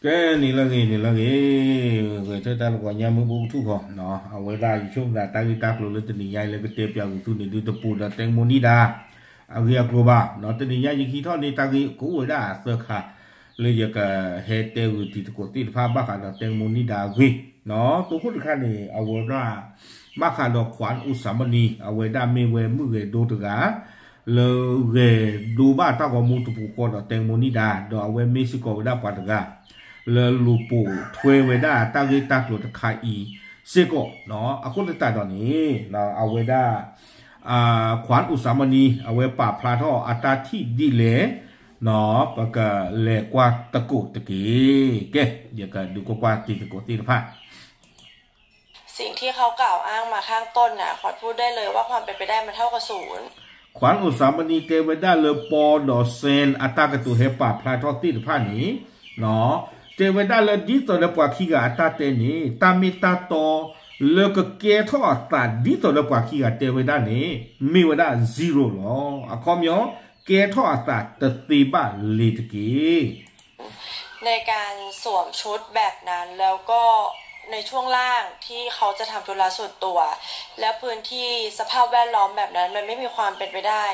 cái này là cái người ta ta gọi nhà mới bố thu họ nó ở ngoài đây chúng ta ta cái luôn lên tình nhai lên cái tiệp vào tu này đi tập bù là tên monida ở cái acroba nó tình nhai những khi thôi này ta cái cũ rồi đã sơ khả lấy giờ cái hệ tiêu thì có tí pha bác cả là tên monida gì nó tôi cũng khai này ở ngoài ra bác cả là khoản usamani ở ngoài đây mình về mua về đồ từ cá lờ về đồ ba ta có mua từ phụ con là tên monida đó ở ngoài Mexico đã bắt được cả le lupo thuê về đã ta cái ta được khai ý sẽ có nó àคนแต่ตอนนี้เราเอาไว้ได้ขวานอุสามณีเอาไว้ปราบพลาท่ออัตราที่ดีเลยเนาะปะกะเลกว่าตะกุตะกี้เก๋เดี๋ยวก็ดูกว่าตีตะกุตีตะพะสิ่งที่เขากล่าวอ้างมาข้างต้นน่ะขอพูดได้เลยว่าความเป็นไปได้มันเท่ากับศูนย์ขวานอุสามณีเกไว้ได้เลยปอดอเซนอัตรากระตุเฮปราบพลาท่อตีตะพะนี้เนาะเจเวดาเลดิตัวเลปวาคีกาตาเตนี่ตามิตาโตเลกเกทอตาดิตัวเลปวาคีกาเจเวดานี่มีเวดา0หรออะคอมยอเกทอตาตติบาลิตกีในการสวมชุดแบบนั้นแล้วก็ในช่วงล่างที่เขาจะทำธุระส่วนตัวและพื้นที่สภาพแวดล้อมแบบนั้นมันไม่มีความเป็นไปได้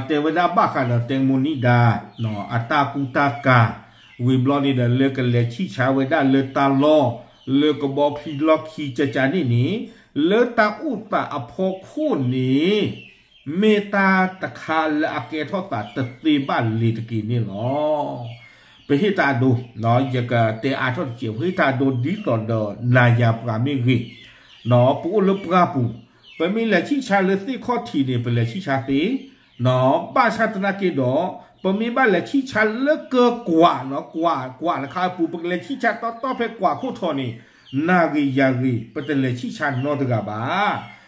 เทวดาบ้ากันเตงมุนิดาเนาะอัตตากุตากาวิบลอนี่เดเลกันเลชิชาเวดาเลตาลอเลกบอพีล็อกคีจะจานี่นี่เลตาอุตาอภคูนี่เมตาตะคาเลอเกทอตาตติบาลิตกีนี่เนาะไปให้ตาดูเนาะอย่ากะเตอาทอดเจียวให้ตาดูดีต่อเดนายาปรามิริเนาะปูเลปราปูไปมีเลชิชาเลสิข้อทีนี่เป็นเลชิชาตีเนาะบ้าชาตนาเกดอปมีบ้านเลชิชาเลิกเกกว่าเนาะกว่านะครับปูปเลชิชาต่อไปกว่าคู่ทอนี่นากิยากิเป็นเลชิชานอตกาบา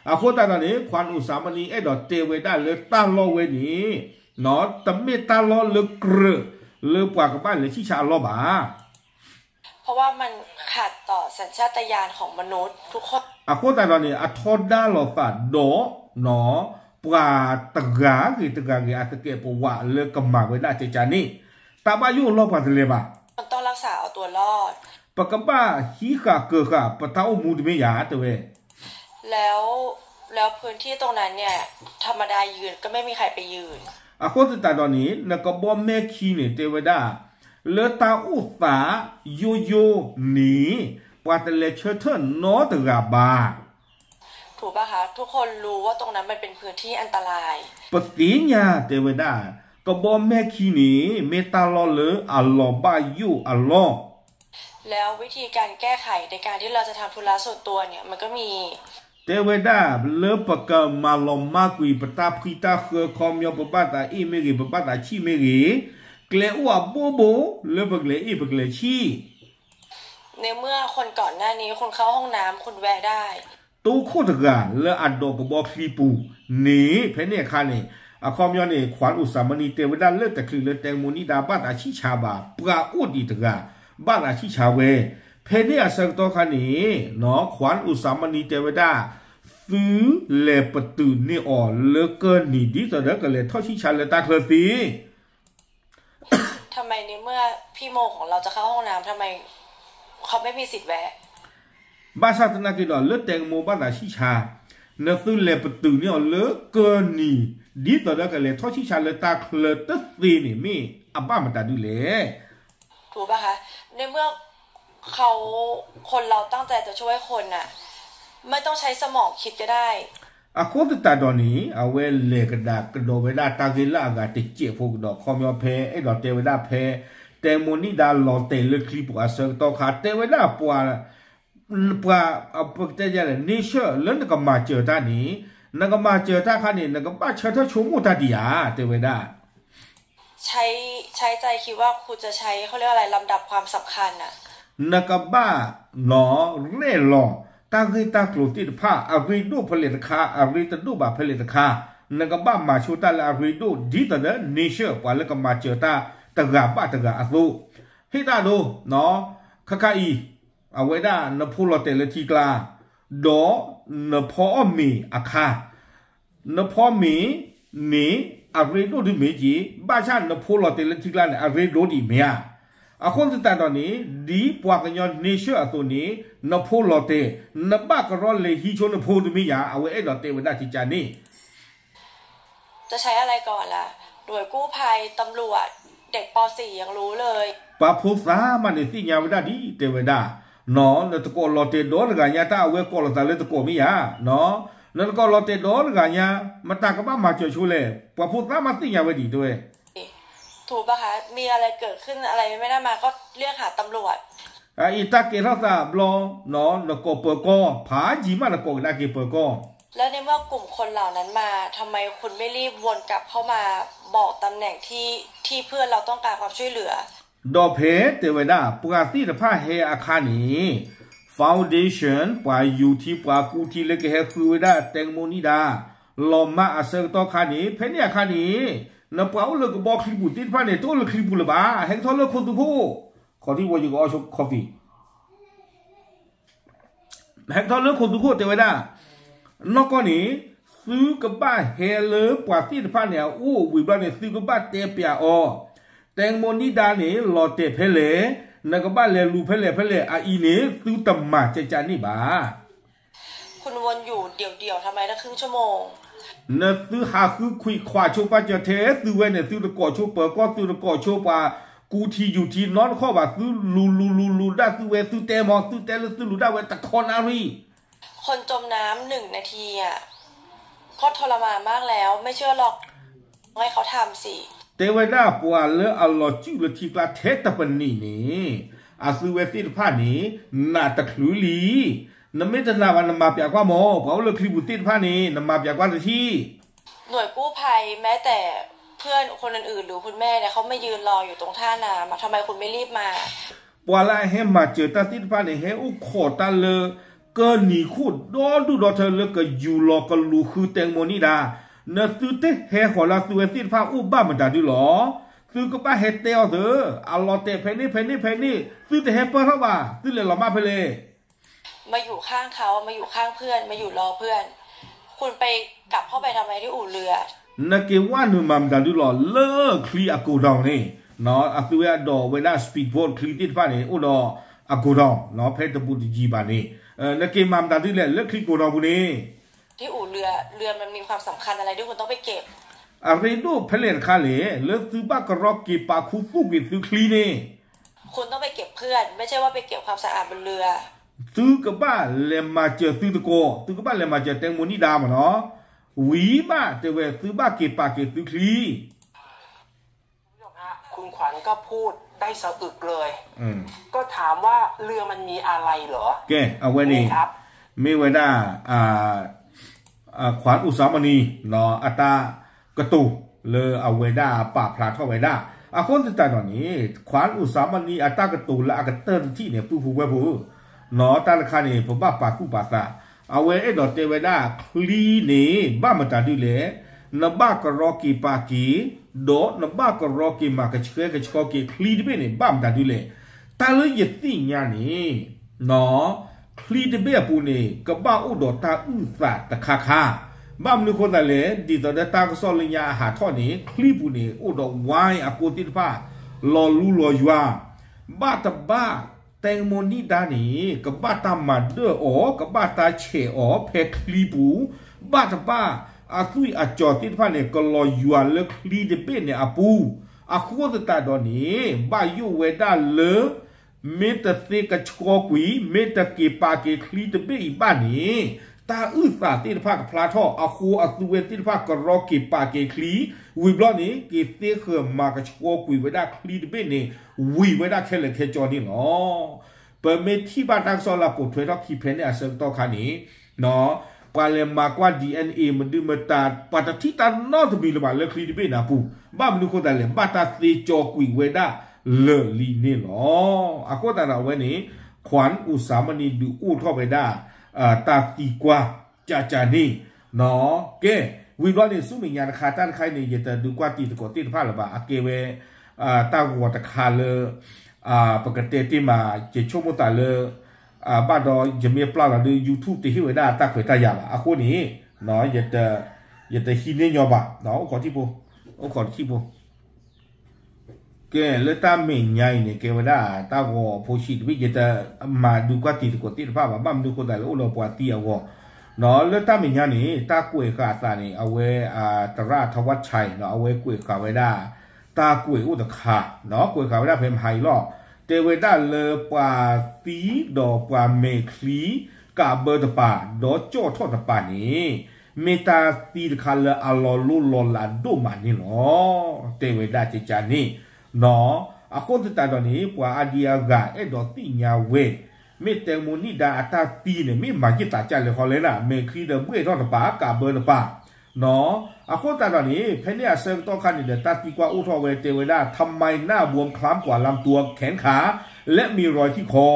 อาโคตาตอนนี้ควานอุสามณีไอ้ดอกเตเวได้เลยตาลอเวนี้เนาะแต่ไม่ตาลอเลิกเกลือเลิกกว่ากับบ้านเลชิชาลอบาเพราะว่ามันขัดต่อสัญชาตญาณของมนุษย์ทุกคนอาโคตาตอนนี้อัทอดาลอตาโดเนาะปลาตะกากีอาตะเกปวะเลือกกำมาไว้ได้เจจานี่ตาบายุรอบกันเลยบ่ามันต้องรักษาเอาตัวรอดปะกบ้าฮีกาเกกะปะเต้ามูดไม่ยาตัวเวแล้วพื้นที่ตรงนั้นเนี่ยธรรมดายืนก็ไม่มีใครไปยืนอะคนตาตอนนี้นักบอมแม่คีเนี่ยเทวดาเลตาอุตาโยนี่ปาตเลเชเทนโนตกาบาถูกป่ะคะทุกคนรู้ว่าตรงนั้นมันเป็นพื้นที่อันตรายปฏิญญาเทวดากบอมแม่คีนี่เมตาลอเลอัลลอบายุอัลลอแล้ววิธีการแก้ไขในการที่เราจะทำธุระส่วนตัวเนี่ยมันก็มีเทวดาเลปกะมาลอมมากุยปตาพิตาเคคอมยอปปะตาอีเมริปปะตาชีเมริเกลอวโบโบเลปกเลอีปกเลชีในเมื่อคนก่อนหน้านี้คุณเข้าห้องน้ำคุณแวะได้ตูโคตกาเลอัดดอกบอพีปูนี่เพเนคานี่อะคอมยอนี่ขวานอุสามณีเทวดาเลตะคลีเลแตงโมนิดาบ้านอาชิชาบาปราอุดิตกาบ้านอาชิชาเวเพเนอสังโตคานี่เนาะขวานอุสามณีเทวดาซื้อเลปตุนี่อ๋อเลเกินนี่ดิตะเดกเลทอชิชาเลตาเคลซีทำไมในเมื่อพี่โมของเราจะเข้าห้องน้ำทำไมเขาไม่มีสิทธิ์แวะบ้านชาตินากิดอเลือดแตงโมบ้านอาชิชาเนื้อซื้อเลปตุนี่อ๋อเลเกินนี่ดิตะเดกเลทอชิชาเลตาเคลตซีนี่มีอับบ้ามันตาดูเลยถูกป่ะคะในเมื่อคนเราตั้งใจจะช่วยคนน่ะไม่ต้องใช้สมองคิดก็ได้อะโคตตาดอนี้เอาเวเลกดากโดเวดาตากิลากาติเจพวกดอกคอมยอเพไอดอกเทวดาเพเตโมนิดาลอเตเลคลิปอาเซตอคาเทวดาปัวปกเตจาเนเชอร์เลนกมาเจอตานี้นักมาเจอตาคันนี้นักบ้าเชตชมูตาดิยาเทวดาใช้ใจคิดว่าคุณจะใช้เขาเรียกอะไรลำดับความสำคัญน่ะนักบ้าหนอเร่หลอตากีตากลุติดผ้าอาริดูผลิตค่าอาริตดูบาผลิตค่านักบ้ามาชูตาลอาริดูดีตเนเนเชอร์กว่าแล้วก็มาเจอตาตะกาบ้าตะกาอัตุให้ตาดูเนาะข้าอีเอาไว้ได้นพูลเตเลทีกลาดอนพอมีอาคานพอมี นี่อะไรโดดิเมจีบ้าชาเนพูลอเตลทิกลานอะไรโดดิเมียอาคนที่ตาตอนนี้ดีปวกยอนเนเชอร์ตัวนี้นพูลอเตนบ้ากรอเลยฮิชนพูดมียาเอาไว้ดอเตวันดาจิจานี่จะใช้อะไรก่อนล่ะหน่วยกู้ภัยตำรวจเด็กป .4 ยังรู้เลยปะพูสามันสิญาวันดาดีเตวันดาเนาะนตะโกลอเตโดนกันยาตาเอาไว้กอลตาเลตะโกมียาเนาะนั่นก็ลอเตโดนกันยามาตากบ้ามาเจอชูเลยปะพูสามันสิญาวันดีด้วยถูกปะคะมีอะไรเกิดขึ้นอะไรไม่ได้มาก็เรียกหาตำรวจอีตาเกราตาบลอเนาะนก็เปกอผาจีมาละก็นาเกเปกอแล้วในเมื่อกลุ่มคนเหล่านั้นมาทำไมคุณไม่รีบวนกลับเข้ามาบอกตำแหน่งที่เพื่อนเราต้องการความช่วยเหลือดอเพเตวดาปกติผ้าเฮอาคานีฟาวเดชั่นปายูทีปากูทีเลกเฮคือเวดาแตงโมนิดาลอมมาอาเซตอคานีเพเนียคานีนปาอุลกบอกคลิปุติดผ้าเนี่ยตัวลคลิปุลบ้าเฮงทอลคนตุโคขอที่ว่าอยู่ก็เอาชกคอฟฟี่เฮงทอลคนตุโคเตวดานอกจากนี้ซื้อกับบ้าเฮเลปาติดผ้าเนี่ยอู้วิบลาเนี่ยซื้อกับบ้าเตเปียอแตงโมนิดาเนี่ยลอเตเพเลนักบ้าเลลูเพเลอาอีเนี่ยซื้อตำมาเจจานี่บ้าคุณวนอยู่เดี่ยวทำไมตั้งครึ่งชั่วโมงนักซื้อหาคือคุยขวาโชปาจะเทซื้อเวเนี่ยซื้อตะกอโชเปอร์ก็ซื้อตะกอโชปากูทีอยู่ที่นอนข้อบ่าซื้อลูได้ซื้อเวซื้อเตมอซื้อเตลซื้อลูได้เวตะคอนารีคนจมน้ำ1 นาทีอ่ะก็ทรมานมากแล้วไม่เชื่อหรอกให้เขาทำสิเทวดาปัวเลออัลลอฮ์จุลทีกลาเทตปนีนี่อาซูเวติผ้านี้นาตะคลุลีน้ำไม่จะนาวันน้ำมาเปียกว่าโมเพราะเลอคลิบุติผ้านี้น้ำมาเปียกว่าที่หน่วยกู้ภัยแม้แต่เพื่อนคนอื่นๆหรือคุณแม่เนี่ยเขาไม่ยืนรออยู่ตรงท่าน้ำทำไมคุณไม่รีบมาปัวละให้มาเจอตาติดผ้านี้ให้อุขอตาเลอก็หนีคูดดอดูดอเธอเลอก็อยู่รอก็ลูคือแตงโมนิดาเนื้อซื้อเตะเฮขอลาซื้อติดผ้าอุบ้ามันได้ด้วยหรอซื้อก็บ้าเฮเตอเถอะอัลลอฮ์เตะเพนี่ซื้อแต่เฮเปอร์เข้ามาซื้อเลยหล่อมาเพลมาอยู่ข้างเขามาอยู่ข้างเพื่อนมาอยู่รอเพื่อนคุณไปกลับเข้าไปทำไมที่อู่เรือนักเกว่าหนึ่งมันได้ด้วยหรอเลิกคลีอากูดองนี่เนาะอากูเวดอเวลาสปีดโบ๊ทคลีติดผ้านี่อุดออากูดองเนาะเพชรบุตรจีบานี่นักเกมันได้ด้วยเลิกคลีกูดองบุนี่ที่อู่เรือมันมีความสำคัญอะไรที่คุณต้องไปเก็บอะไรดูเพลนคาเลเลือกซื้อบ้ากรอกกีปาคูฟูกิซื้อคลีนี่คุณต้องไปเก็บเพื่อนไม่ใช่ว่าไปเก็บความสะอาดบนเรือซื้อกับบ้าเลมาเจอซื้อตะโกซื้อกับบ้าเลมาเจอแตงโมนิดามาเนาะวีบ้าแต่เวซื้อบ้ากีปากีซื้อคลีคุณขวัญก็พูดได้สะอึกเลยก็ถามว่าเรือมันมีอะไรเหรอแกเอาไว้นี่ครับไม่ไว้ได้ขวานอุสามณีเนาะอัตตากระตุเลอเอาไว้ได้ป่าพลาเข้าไว้ได้คนที่ตายตอนนี้ขวานอุสามณีอัตตากระตุและอากาศเตอร์ที่เนี่ยผู้เว้ผู้เนาะตาละคันนี่ผมบ้าป่าคู่ป่าตาเอาไว้ไอ้ดอกเตไว้ได้คลีนี่บ้ามาตาดีเลยนบ้ากรอกีปากีโดนบ้ากรอกีมากระเชกระชกกีคลีที่เป็นนี่บ้ามาตาดีเลยตาเลยยึดที่งานนี่เนาะคลีเดเบียปูนี่กับบ้าอุดตาอุสาตะคาคาบ้ามนึกคนนั่นเลยดีต่อเดตากสอลิญาหาท่อนี้คลีปูนี่อุดวายอากูติดผ้าลอลูลอยัวบ้าตาบ้าแตงโมนิดานี่กับบ้าตามาเดออ๋อกับบ้าตาเฉออ๋อเพคลีปูบ้าตาบ้าอาตุยอาจอติดผ้าเนี่ยก็ลอยัวเลิกคลีเดเบียเนี่ยอาปูอาคูตตาดอนี้บ้าอยู่เวดาเลเมตาเซกชกกุยเมตาเกปาเกคลีตเบอีบ้านนี้ตาอื้อสาติดภาคพลาท่ออาคูอาซูเวติดภาคกรอเกปาเกคลีวิบล้อนี้เกเซเขมากชกกุยไว้ได้คลีตเบนี่วิไว้ได้แค่เลยแค่จอนี่เนาะเปิดเมที่บ้านทางโซลาปุถุยทักคีเพนเนี่ยเสริมต่อขานี้เนาะปาเลมากว่า DNA มันดูมาตาปัตติตานอตมีละมาเลยคลีตเบนาปูบ้ามันดูคนแต่เลยบ้าตาเซจอกุยไว้ได้เลอลีนี่หรออากูตาเราไว้นี่ขวัญอุสามณีดูอู่เข้าไปได้ตาตีกว่าจานี่เนาะเกวิบล้อนี่สู้มีงานคาตันใครนี่จะดูกว่าตีตะกอตีผ้าหรือเปล่าเกเวตาหัวตะคาเลปกติที่มาจะชั่วโมงตาเลบ้านเราจะมีปลาหรือ YouTube ที่หิวได้ตาเขยตายาละอากูนี้เนาะ อย่าแต่ฮีเนี่ยยอบะเนาะขอที่ปูขอที่ปูแกเลต้าเมียนใหญ่เนี่ยแกว่าได้ตาก็ผู้ชีวิตอย่าแต่มาดูกว่าตีกว่าตีภาพบ้าดูคนแต่ละอุลปวดตีเอาเนาะเลต้าเมียนใหญ่นี่ตากล้วยขาตานี่เอาไว้ตราทวัชชัยเนาะเอาไว้กล้วยขาไว้ได้ตากล้วยอุตขาเนาะกล้วยขาไว้ได้เพิ่มไฮล้อเตเวด้าเลปาตีดอกปาเมคลีกาเบอร์ตปาดอโจทอตปานี่เมตาตีคาเลอลอลูลอลาโดมานี่เนาะเตเวด้าเจจานี่เนาะอาคนตาตอนนี้กว่าอาเดียกาเอดอติญาเวเมเตมูนิดาอัตาตีเนี่ยไม่มากิตาจาเลยเขาเลยนะเมคลีเดเบทอตปากาเบอร์ตปาเนาะอาคนตาตอนนี้เพเนี่ยเซิงต้องคันนี่เดตาตีกว่าอุทอเวเตเวด้าทำไมหน้าบวมคล้ำกว่าลำตัวแขนขาและมีรอยที่คอ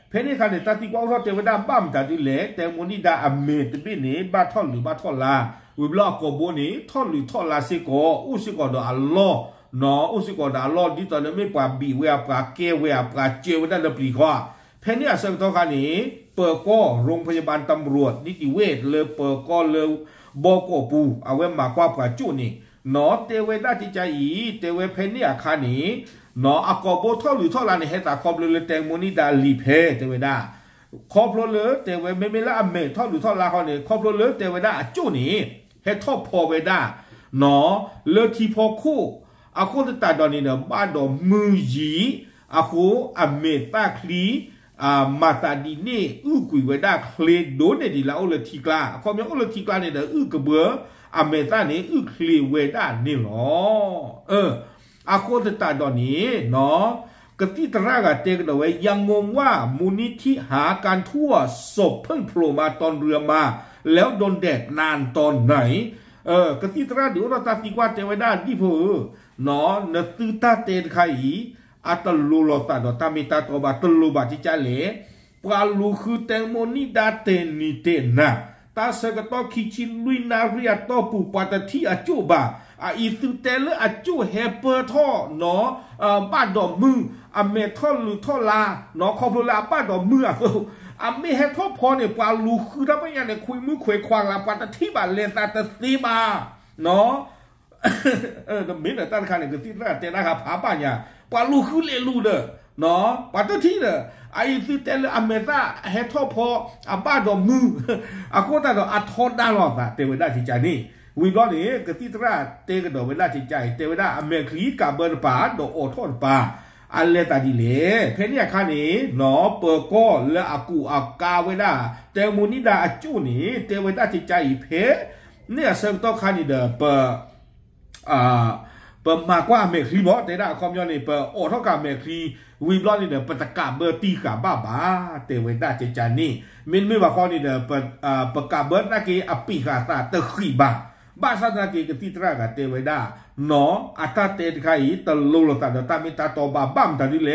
เพนี่คันเนี่ยตาตีกว่าอุทอเตเวด้าบ้ามตาดิเล็กแต่มูนิดาอเมตบินี่บาทอนหรือบาทอนลาวิบลอกโบนี่ทอนหรือทอนลาเซโกอุสิโกดอัลลอฮ์เนาะอุสิโกดอัลลอฮ์ดิตอนนี้ไม่ปาบีเวปาเกเวปาเจวด้าเลปลีกว่าเพเนี่ยเซิงต้องคันนี้เปิดก็โรงพยาบาลตำรวจนิติเวชเลยเปิดก็เลยบอกปูเอาไว้มากว่าปาจุนี่เนาะเตเวด้าจิใจอีเตเวเพเนี่ยคันนี้เนาะอากอบทอหรือทอลาในเฮตาคอบเลยแตงโมนิดาลีเพเตเวด้าคอบเลยเตเวไม่ละอเมทอหรือทอลาเขาเนี่ยคอบเลยเตเวด้าจุนี่เฮทอพอเวด้าเนาะเลทีพอคู่อาคูตาดอนี่เนี่ยบ้านดอมือหยีอาคูอเมตาคลีมาตาดีนี่กุยเวด้าเคลโดนเนี่ยดีแล้วโอเลทีกลาความยังโอเลทีกลาเนี่ยกระเบืออเมตานี่เคลีเวด้านี่หรออาโคตตาดอนนี้เนาะกติตรากาเตกเอาไว้ยังงงว่ามูลนิธิหาการทั่วศพเพิ่งโผล่มาตอนเรือมาแล้วโดนแดดนานตอนไหนกติตราเดี๋ยวเราตาตีกว่าเตไว้ด้านที่เพื่อเนาะเนตือตาเตนไขอัตลูโลตาดอตามิตาโตบาตลูบาจิจาเลปาลูคือแตงโมนิดาเตนิเตนะตาสกตอคิชิลุยนาเรียตอปูปาตที่อาจูบาอีสุเตลอาจูเฮเปอร์ท่อเนาะบ้านดอกมือเมท่อหรือท่อลาเนาะคอพลาบ้านดอกมือเมเฮท่อพอเนี่ยปาลูคือถ้าไม่อย่างเนี่ยคุยมือคุยควางลาปาตที่บาเลนตาตสีบาเนาะมินตั้งคันเนี่ยก็ที่แรกเจนะครับผาป่าเนี่ยปาลูคือเลลูเด้อเนาะปาตที่เด้อไอ้สุเตลเมตาเฮท่อพอบ้านดอกมือโคตรดอกทอดได้หรอกเตวได้ที่ใจนี่วิบลอนี่กติตราเตกดอกเวลาจิตใจเตวดาอเมริกาเบอร์ปาดอกโอทอนปาอันเลตาดิเลเพเนี่ยคันนี้เนาะเปอร์ก็และอากูอากาเวดาเตมูนิดาอจูนี่เตวดาจิตใจเพเนี่ยเซิงต้องคันนี้เดอเปอมากกว่าเมคลีบอเตด้าคอมยอนนี่เปอโอเท่ากับเมคลีวิบลอนี่เดอปตะกาเบอร์ตีกาบ้าเตวดาจิตใจนี่มินไม่ว่าข้อนี้เดอปกาเบอร์นักเกอปีกาตาเตขีบาบ้าสัตว์กีกติตรากาเตเวดาเนาะอัตเตไคตะลุลตาเดตามิตาโตบาบัมตาดิเล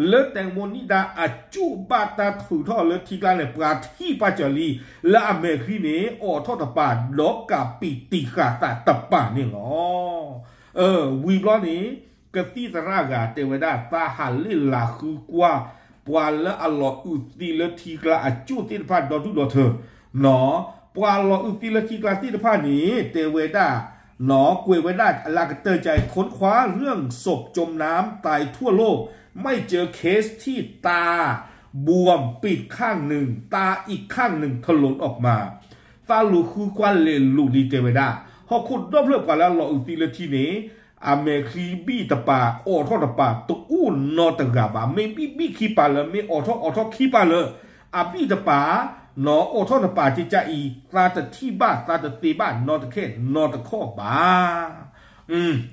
เลแตงโมนิดาอจูบาตาถูท่อเลทีกลาเลปราที่ปาจลีและอเมรินีโอทอตปาดอกกาปิติกาตาตปานี่หรอวีบลอนี้กติตรากาเตเวดาตาหันลิลาคือกว่าปวาละอัลลอฮ์อุติเลทีกลาอจูติปาดอทุดอเธอเนาะปวาลออุติลทีกลาที่ผ้านี้เตเวดาหนอกวยเวดาลากเตอร์ใจค้นคว้าเรื่องศพจมน้ำตายทั่วโลกไม่เจอเคสที่ตาบวมปิดข้างหนึ่งตาอีกข้างหนึ่งถลนออกมาตาลูคือกว่าเลลูดีเตเวดาพอขุดรอบเรื่องกว่าแล้วลออุติลทีนี้อเมริบีตปาโอทอตปาตุอูนอตกาบาไม่บีคีปาเลยไม่ออทอคีปาเลยบีตปาเนาะโอทอนป่าจิจาอีตาตะที่บ้านตาตะตีบ้านนอตะเคนนอตะข้อบา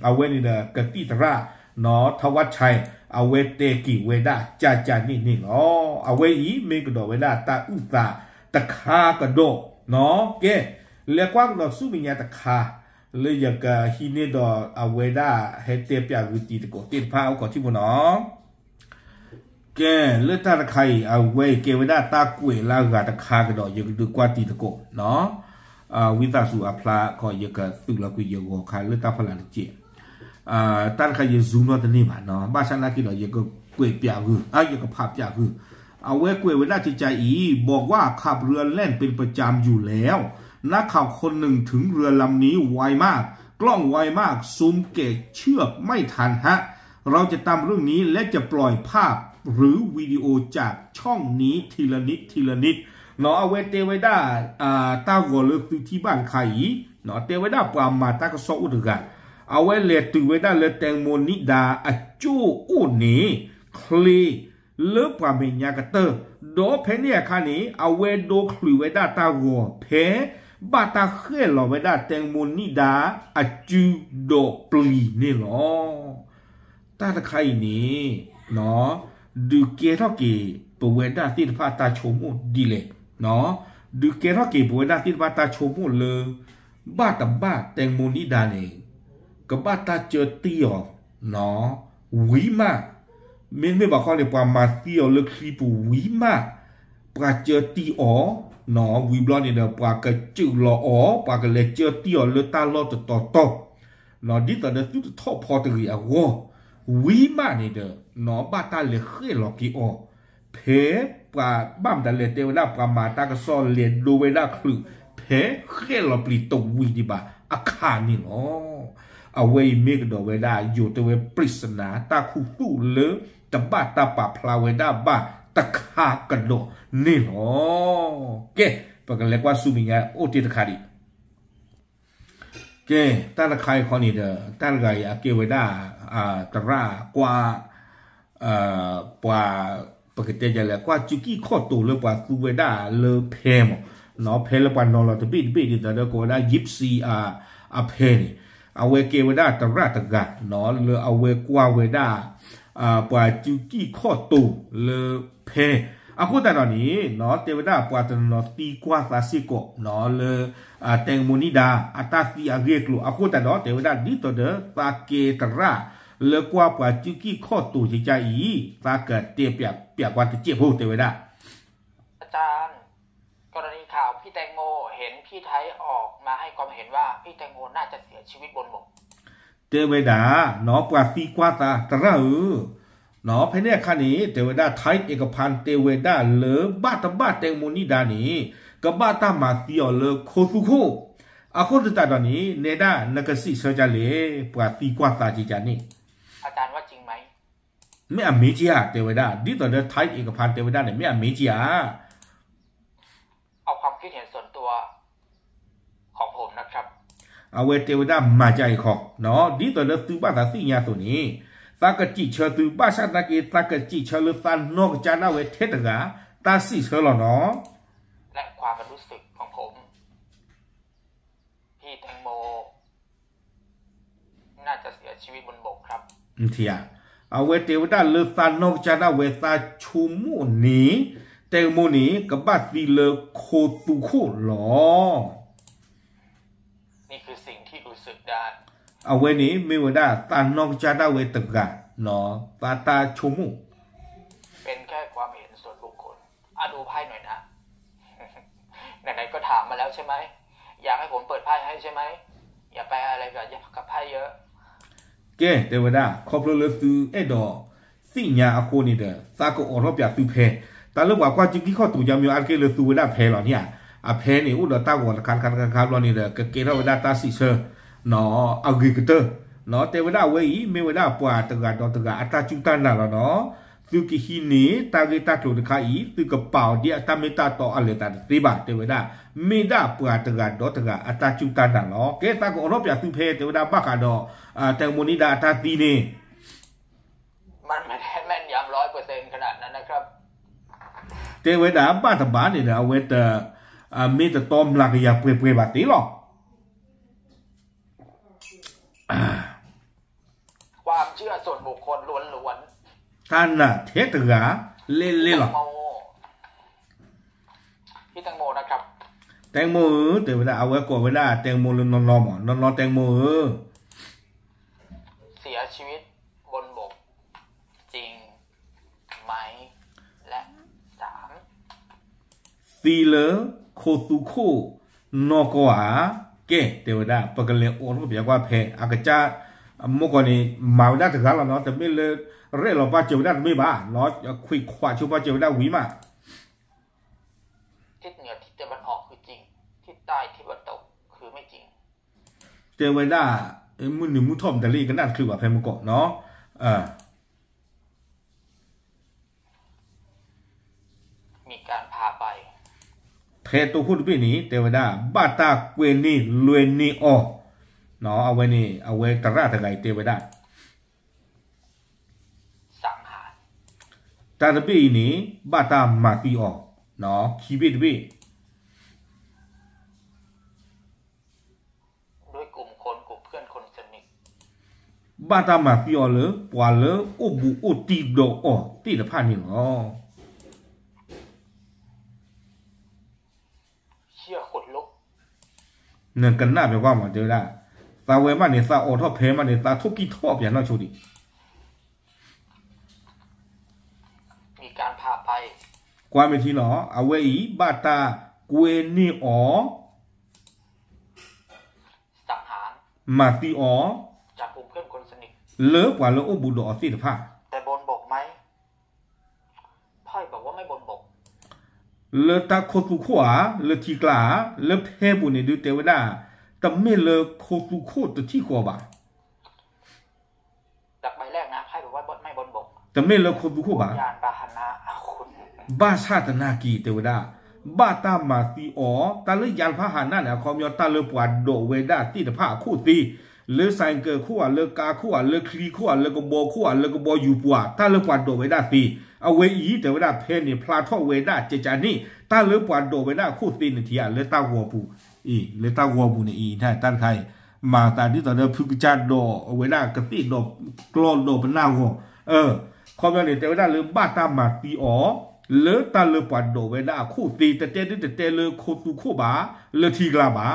เอาเวนี่เด้อกติตราเนาะทวัชชัยเอาเวเตกิเวดาจานี่เนาะเอาเวอีเมกดอเวดาตาอุตาตะคากระโดเนาะเกเรียกว่าดอกสู้มีญาตะคาเลยอยากฮิเนดอเอาเวดาเฮเตปยาวิติตะโกติพาเอาก่อนที่บ่เนาะแกเลือดตาไข่เอาไว้เกวดาตากวยลากาตะคากระดอยกดูกว่าตีตะโกเนาะวิตาสุอาพลาขอยกตุลากุยโกคาเลือดตาพลาเจตันไข่ยซูนอตนี่มาเนาะบ้านฉันนักกินดอยกกวยเปียกือยกภาพยาคือเอาไว้กวยเวลาจิตใจอีบอกว่าขับเรือแล่นเป็นประจำอยู่แล้ว นักข่าวคนหนึ่งถึงเรือลำนี้ไวมากกล้องไวมากซูมเกตเชือกไม่ทันฮะเราจะตามเรื่องนี้และจะปล่อยภาพหรือวิดีโอจากช่องนี้ทีละนิดทีละนิดเนาะเอาไว้เตไว้ได้ตาหัวเลือกที่บ้านใครเนาะเตไว้ได้ปรามาตากระสอบอุดกันเอาไว้เลตุไว้ได้เลแตงโมนิดาอจูอุนี้คลีเลือกปราเมียกระเตอโดเพเนี่ยคันนี้เอาไว้โดคลีไว้ได้ตาหัวเพบาตาเขลไว้ได้แตงโมนิดาอจูโดปลีนี่หรอตาตะใครนี้เนาะดูเกท่ากี่ปวยได้ที่พาตาชมดีเลยเนาะดูเกท่ากี่ปวยได้ที่พาตาชมเลยบ้าแต่บ้าแตงโมนิดาเนี่ยก็บ้าตาเจอตีอ๋อเนาะวิมาไม่บอกเขาเลยปามาตีอ๋อเลยคลิปวิมาปาเจอตีอ๋อเนาะวิบล้อเนี่ยเนาะปากระจืดล้ออ๋อปากระเลยเจอตีอ๋อเลยตาล้อต่อเนาะดิตอนเดียวทุกทอพอตัวอย่างว่าวิมาเนี่ยเด้อเนาะบ้าตาเลยเคยหลอกกี่อ๋อเพปาบ้ามแต่เลยเทวดาปามาตากระซอนเลียนดูเวลาคลึเพเคยหลอกปลีตวิดีบ่าอาคารนี่เนาะเอาไว้เมกดอเวดาอยู่ตัวเวปริศนาตาคู่ตู้เลอตะบ้าตาปาพลาเวดาบ้าตะคากระโดนี่เนาะเก๋ปะกันเรียกว่าซูมิงาโอติตะคาดิเก๋ตาละใครคนนี้เด้อตาละไงอาเกเวดาตระกว่าปว่าปกติจะเรียกว่าจุกี้ข้อตัวเลยกว่าซูเวดาเลอเพมเนาะเพลปานนอลตะบีดิตะเดก็ได้ยิปซีเพนี่เอาเวเกเวดาตระตะกะเนาะเลอเอาเวกว่าเวดาปว่าจุกี้ข้อตัวเลอเพအခုတတော်နီနော်တေဝဒပွားတနော်တီကွာသာစီကိုနော်လေတေငမူနီဒါအတာစီအဂေကလူအခုတတော်တေဝဒဒီတော်ဒတာကေတရာလေကွာပွားချူကီခော့တူချကြဤတာကတေပြကွာတจิဖို့တေဝဒอาจารย์กรณีข่าวพี่แตงโมเห็นพี่ไทยออกมาให้ความเห็นว่าพี่แตงโมน่าจะเสียชีวิตบนบกတေဝဒနော်ပွားစီကွာတာတရာเนาะเพเนี่ยคันนี้เทวดาไทยเอกพันธ์เทวดาเลอบาตบาแตงโมนิดานี่ก็บาตมาเสียวเลโคสุโคအခုတတတော်นี้เนดานกสิเซจาเลปว่าตีกว่าตาจิจานี่อาจารย์ว่าจริงไหมไม่อเมจิอ่ะเทวดาดิตอเดไทยเอกพันธ์เทวดาเนี่ยไม่อเมจิอ่ะเอาความคิดเห็นส่วนตัวของผมนะครับเอาเวเทวดามาใจขอเนาะดิตอเดตุบาตาสิญาตัวนี้ตากจิเชตุบ้าชาตะกีตากจิเชลฟันนอกจานาเวเทตกาตาสิเชลเนาะและความรู้สึกของผมพี่แตงโมน่าจะเสียชีวิตบนบกครับเทียเอาเวเทวดาเลฟันนอกจานาเวตาชูมูนี้แตงโมนี้กบัดวีเลโคตุโคหรอนี่คือสิ่งที่รู้สึกได้เอาเวนี้ไม่ว่าได้ตานอกจานาเวตกาเนาะตาชูมูเป็นแค่ความเห็นส่วนบุคคลดูไพ่หน่อยนะไหนๆก็ถามมาแล้วใช่ไหมอยากให้ผมเปิดไพ่ให้ใช่ไหมอย่าไปอะไรกับไพ่เยอะแกเทวดาขอบเลยคือดอสิญาอโคนี่เด้อตาก็อรบอยากตุเพตาเลิกว่าจิกิข้อตู่ยามยอันเกเลยตูเวดาเพหรอเนี่ยเพนี่อุดตากวนคันรอนี่เด้อเกเรวดาตาสิเชเนาะอากริกเตอร์เนาะเทวดาเวยไม่เวดาปว่าตกาดอตกาอัตจุตันน่ะเนาะตุกิหินีตาเกตาโตดคาอีตุกเป่าเดียตาเมตาตออะเลตาติบาเทวดาเมดาปว่าตกาดอตกาอัตจุตันน่ะเนาะเกตาก็อรบอยากตุเพเทวดาบักกะดอแตงโมนิดาตาตีนี่มันไม่ได้แม่นยำ 100% ขนาดนั้นนะครับเทวดาบ้าตบานี่นะเวตเมตตอมลักยาเปรบาติหรอความเชื่อส่วนบุคคลล้วนๆท่านน่ะเทตกาเล่หรอพี่แตงโมนะครับแตงโมเทวดาเอาไว้ก่อนเวลาแตงโมนอนแตงโมเสียชีวิตบนบกจริงไหมและ3ซีเลโคตุโคนอกวาเกเทวดาปกเลโอนก็เปียกว่าเพอากจามกนี่มาได้ถึงแล้วเนาะแต่ไม่เลยเร่เราป้าเจวดาไม่บ้าเนาะคุยขวาชูป้าเจวดาวิมาทิศเหนือทิศตะวันออกคือจริงทิศใต้ทิศตะวัน เตวดามุนมุทอมแต่ลีกันนั่นคือว่าเพมก็เนาะมีการพาไปเทตัวพูดไปนี้เทวดาบาตาเกวนีลวยนีออเนาะเอาไว้นี่เอาไว้ตระตะไกเทวดาสังหารตาตะบีนี้บาตามาตีออเนาะคีบิตบีด้วยกลุ่มคนกลุ่มเพื่อนคนสนิทบาตามาตีออเลยปวาเลยอุบุอุตีโดออตีละพานี่เนาะเนินกันหน้าไปว่ามาเจอได้ซาเวมันเนี่ยซาโอทอเพมันเนี่ยซาทุกิทออย่างน่าชูดิมีการพาไปกว่าไม่ทีเนาะเอาไว้อีบาตาเกวนีออสังหารมาตีออจากกลุ่มเพื่อนคนสนิทเลิกกว่าเลิกอุบุโดอสิทธาแต่บนบกไหมพ่อยบอกว่าไม่บนบกเลตาโคตุขวาเลทีกลาเลเพบุเนี่ยดูเทวดาแต่ไม่เลโคตุโคตที่ขวาบ่าจากใบแรกนะพ่อยบอกว่าไม่บนบกแต่ไม่เลโคตุขวาบ่ายานบาหนะคุณบ้าชาตนากีเทวดาบ้าตามาตีอ๋อตาเลยยานพาหนะเนี่ยคอมยอตาเลปวดโดเวดาตีตะผ้าคู่ตีเลไซเกอร์คู่เลกาคู่เลคลีคู่เลกโบคู่เลกโบยูปัวตาเลปวดโดเวดาตีเอาไว้อีแต่เวลาเพนนี่พลาทอเวด้าเจจานี่ตาเลือปวดโดเวด้าคู่ตีนทีอ่ะเลตาวัวปูเลตาวัวปูนี่ท่าตั้งใครมาตาที่ตอนเดิมพึกจัดโดเวด้ากระตีโดกลอนโดเป็นหน้าวัวคอมยอนนี่แต่เวลาเลือบ้าตามาตีอ๋อเลตาเลือปวดโดเวด้าคู่ตีแต่เจดิแต่เลือโคตุคู่บาเลทีกลาบา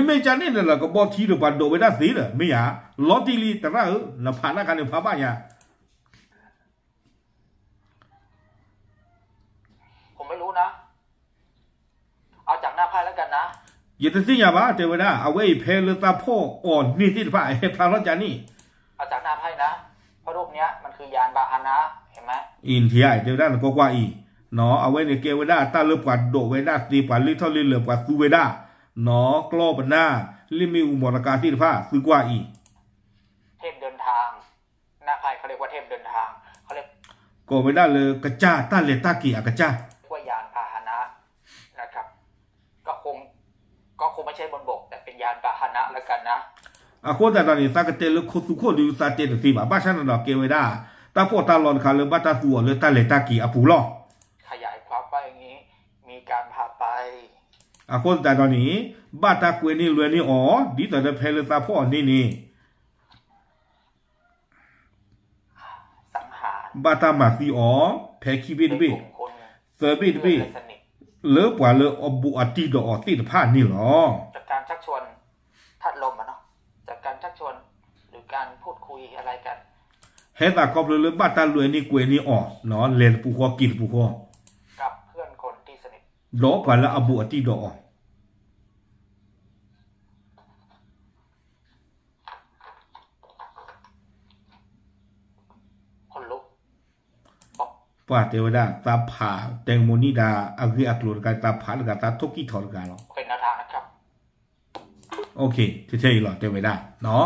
ไม่จานนี่เลยก็บอกทีเลือปวดโดเวด้าสีเลยไม่อยากลอตีลีแต่ละนับผ่านนักการเงินพาบ้านยาไม่รู้นะเอาจากหน้าไพ่แล้วกันนะอย่าตัดสินอย่าบ้าเทวดาเอาไว้เพลตาพ่ออ่อนนี่ที่พระเฮพลาราจานี่เอาจากหน้าไพ่นะเพราะรูปเนี้ยมันคือยานบาหนะเห็นไหมอินเทียเทวดาก็กว่าอีเนาะเอาไว้ในเกวดาตาเลือกว่าโดเวดาตีกว่าลิทอลิเลือกว่าซูเวดาเนาะกลอบหน้าลิมิวมรกาที่พระคือกว่าอีเทพเดินทางหน้าไพ่เขาเรียกว่าเทพเดินทางเขาเรียกก็เวดาเลยกระจ้าตาเลตากีอะกระจ้าว่ายานพาหนะนะครับก็คงไม่ใช่บนบกแต่เป็นยานพาหนะแล้วกันนะอะโคตาตอนนี้สักเตลโคตุโคดิวซาเตตสิบาบ้าชันดอกเกเวดาตาโปตาลอนคาเลบัตาซัวเลตาเลตากีอะปูลอขยายความไปอย่างนี้มีการพาไปอะโคตาตอนนี้บาตาเกวนี่ลวยนี่อ๋อดิตาเดเพลตาพ่อนี่สังหารบาตามาซีอ๋อเพคิบิดบิเซอร์บิดบิเลิกว่าเลิกอบุอติดอติดผ้านี่หรอจากการชักชวนทัดลมอ่ะเนาะจากการชักชวนหรือการพูดคุยอะไรกันเฮตากอบเลิกบาตาลวยนี่เกวนี่อ๋อเนาะเลนปูคอกินปูคอกับเพื่อนคนที่สนิทดอกว่าละอบุอติดอป้าเทวดาตาผาแตงโมนิดาอักเรียกลุนกันตาผาหรือกันตาทุกิถอดกันหรอเป็นแนวทางนะครับโอเคเท่ๆหรอเทวดาเนาะ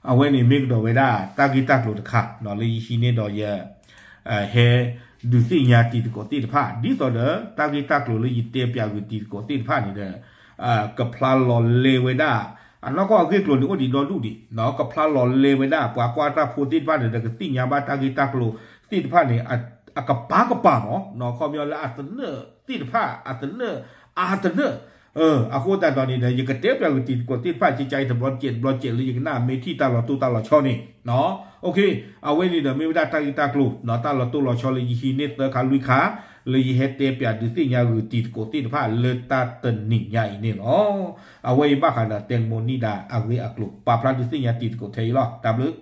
เอาไว้ในมิกดอเวดาตากิตากลุนค่ะเนาะเลยชีเนดอเยเฮดูสิญาติตโกติผาดิต่อเด้อตากิตากลุนเลยยิเตปยาวิติโกติผานี่เด้อกับพลาลอเลเวดาอันนั้นก็เรียกลุนโอดีดอดูดิเนาะกับพลาลอเลเวดากว่าตาโพติผาเด้อก็ติญาบาตากิตากลุติดผ้าเนี่ยอะกับปากเนาะเนาะคอมยอละอัตเนอติดผ้าอัตเนออาตเนออะโคตาตอนนี้เนี่ยยังกระเตบแล้วติดกดติดผ้าจิตใจแต่บลอเจ็ดหรืออย่างหน้าเมที่ตาลอตูตาลอชอนี่เนาะโอเคเอาไว้นี่เดี๋ยวไม่ได้ตากลูเนาะตาลอตูลอชอเลยยีเนตเตอร์คาลุยขาเลยเฮเตปยาดิสิญาหรือติดกดติดผ้าเลตาเตนนิ่งใหญ่เนี่ยเนาะเอาไว้บ้าขนาดแตงโมนิดาอักเรอักลูปาพลาดิสิญาติดกดเทยล่ะตามลึก